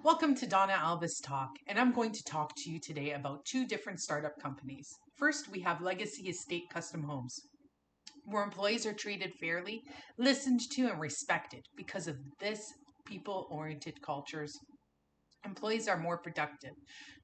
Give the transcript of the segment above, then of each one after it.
Welcome to Donna Alves Talk, and I'm going to talk to you today about two different startup companies. First, we have Legacy Estate Custom Homes, where employees are treated fairly, listened to, and respected. Because of this people oriented cultures, employees are more productive.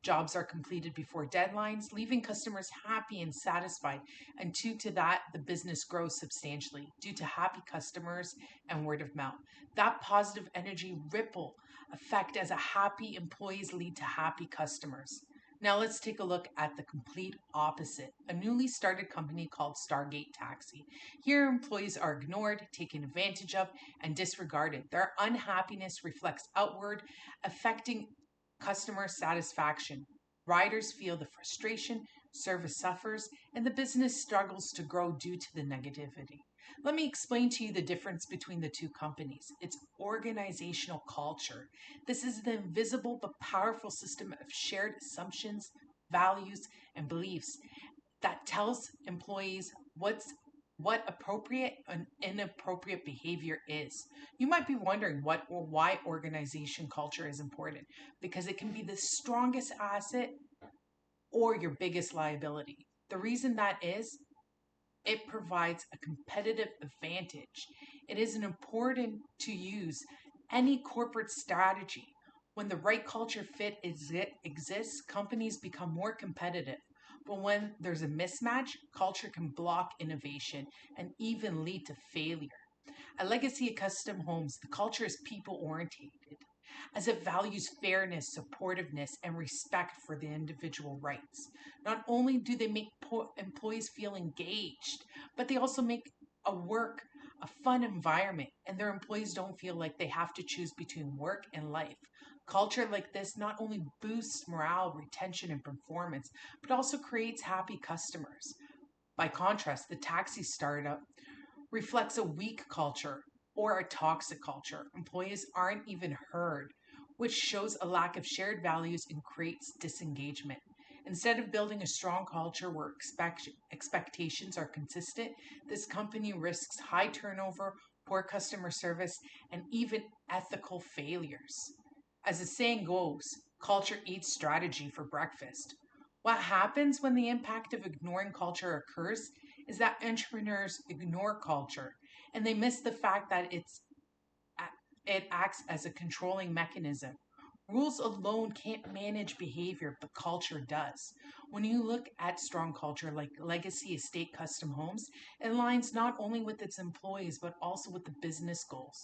Jobs are completed before deadlines, leaving customers happy and satisfied. And due to that, the business grows substantially due to happy customers and word of mouth. That positive energy ripple effect as a happy employees lead to happy customers. Now let's take a look at the complete opposite. A newly started company called Stargate Taxi. Here employees are ignored, taken advantage of, and disregarded. Their unhappiness reflects outward, affecting customer satisfaction. Riders feel the frustration, service suffers, and the business struggles to grow due to the negativity. Let me explain to you the difference between the two companies. It's organizational culture. This is the invisible but powerful system of shared assumptions, values, and beliefs that tells employees what appropriate and inappropriate behavior is. You might be wondering what or why organization culture is important, because it can be the strongest asset or your biggest liability. The reason that is, it provides a competitive advantage. It is important to use any corporate strategy. When the right culture fit exists, companies become more competitive. But when there's a mismatch, culture can block innovation and even lead to failure. At Legacy Custom Homes, the culture is people orientated, as it values fairness, supportiveness, and respect for the individual rights. Not only do they make employees feel engaged, but they also make a fun environment, and their employees don't feel like they have to choose between work and life. Culture like this not only boosts morale, retention, and performance, but also creates happy customers. By contrast, the taxi startup reflects a weak culture or a toxic culture. Employees aren't even heard, which shows a lack of shared values and creates disengagement. Instead of building a strong culture where expectations are consistent, this company risks high turnover, poor customer service, and even ethical failures. As the saying goes, culture eats strategy for breakfast. What happens when the impact of ignoring culture occurs is that entrepreneurs ignore culture and they miss the fact that it acts as a controlling mechanism. Rules alone can't manage behavior, but culture does. When you look at strong culture like Legacy Estate Custom Homes, it aligns not only with its employees, but also with the business goals.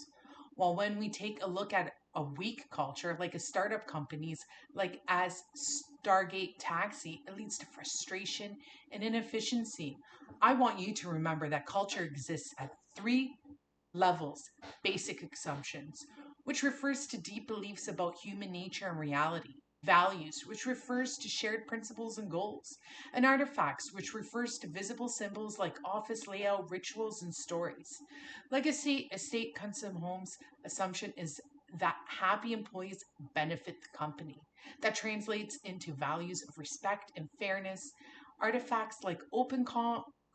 While when we take a look at a weak culture, like a startup companies, like as Stargate Taxi, it leads to frustration and inefficiency. I want you to remember that culture exists at three levels: basic assumptions, which refers to deep beliefs about human nature and reality; values, which refers to shared principles and goals; and artifacts, which refers to visible symbols like office layout, rituals, and stories. Legacy Estate Custom Homes assumption is that happy employees benefit the company. That translates into values of respect and fairness, artifacts like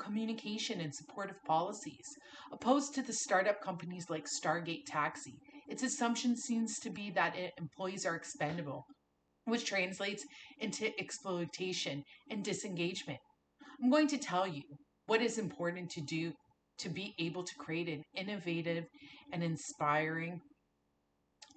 communication and supportive policies, opposed to the startup companies like Stargate Taxi. Its assumption seems to be that employees are expendable, which translates into exploitation and disengagement. I'm going to tell you what is important to do to be able to create an innovative and inspiring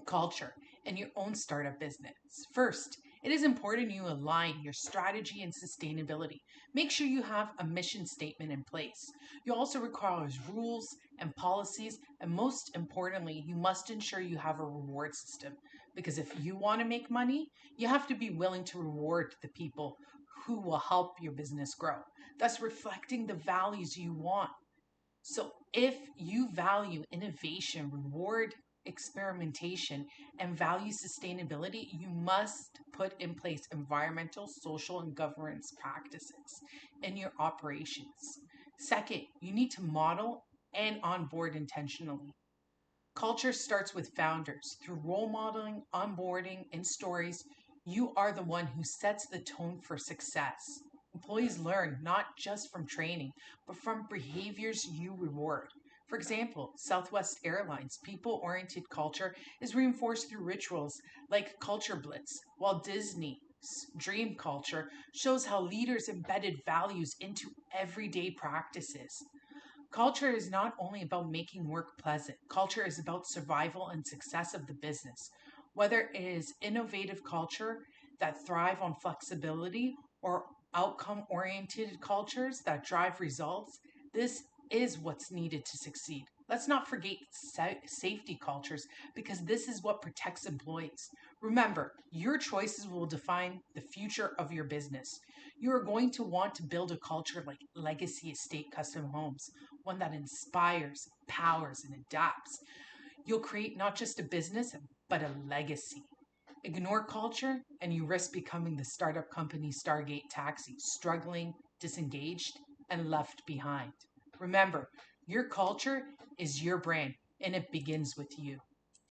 culture in your own startup business. First, it is important you align your strategy and sustainability. Make sure you have a mission statement in place. You also require rules and policies, and most importantly, you must ensure you have a reward system. Because if you want to make money, you have to be willing to reward the people who will help your business grow, thus reflecting the values you want. So, if you value innovation, reward experimentation, and value sustainability, you must put in place environmental, social, and governance practices in your operations. Second, you need to model and onboard intentionally. Culture starts with founders. Through role modeling, onboarding, and stories, you are the one who sets the tone for success. Employees learn not just from training, but from behaviors you reward. For example, Southwest Airlines' people oriented culture is reinforced through rituals like Culture Blitz, while Disney's Dream Culture shows how leaders embedded values into everyday practices. Culture is not only about making work pleasant, culture is about survival and success of the business. Whether it is innovative culture that thrive on flexibility or outcome oriented cultures that drive results, this is what's needed to succeed. Let's not forget safety cultures because this is what protects employees. Remember, your choices will define the future of your business. You are going to want to build a culture like Legacy Estate Custom Homes, one that inspires, empowers, and adapts. You'll create not just a business, but a legacy. Ignore culture, and you risk becoming the startup company Stargate Taxi, struggling, disengaged, and left behind. Remember, your culture is your brand, and it begins with you.